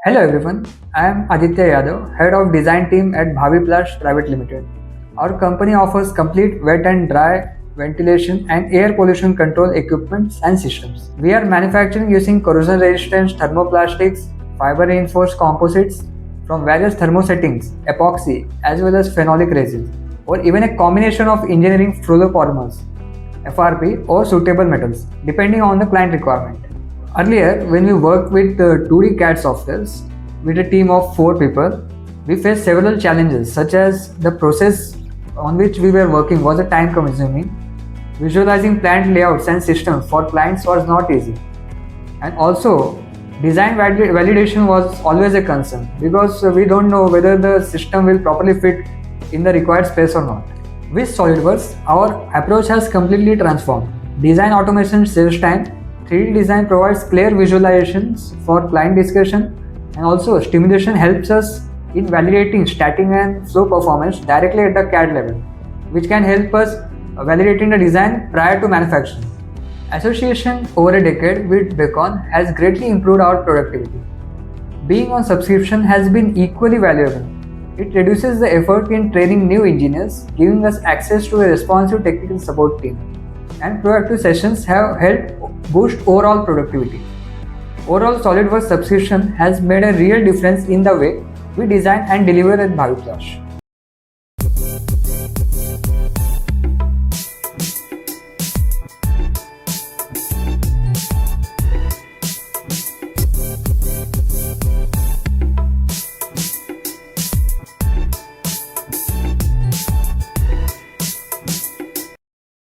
Hello everyone, I am Aditya Yadav, Head of Design Team at Bhavi Plast Pvt Ltd. Our company offers complete wet and dry ventilation and air pollution control equipments and systems. We are manufacturing using corrosion resistant thermoplastics, fiber reinforced composites from various thermosettings, epoxy as well as phenolic resins, or even a combination of engineering fluoropolymers, FRP or suitable metals depending on the client requirement. Earlier, when we worked with 2D CAD softwares with a team of 4 people, we faced several challenges such as the process on which we were working was a time consuming. Visualizing plant layouts and systems for clients was not easy. And also, design validation was always a concern because we don't know whether the system will properly fit in the required space or not. With SOLIDWORKS, our approach has completely transformed. Design automation saves time, 3D design provides clear visualizations for client discussion, and also stimulation helps us in validating stacking and flow performance directly at the CAD level, which can help us validating the design prior to manufacturing. Association over a decade with Beacon has greatly improved our productivity. Being on subscription has been equally valuable. It reduces the effort in training new engineers, giving us access to a responsive technical support team. And proactive sessions have helped boost overall productivity. Overall, SOLIDWORKS subscription has made a real difference in the way we design and deliver at Bhavi Plast.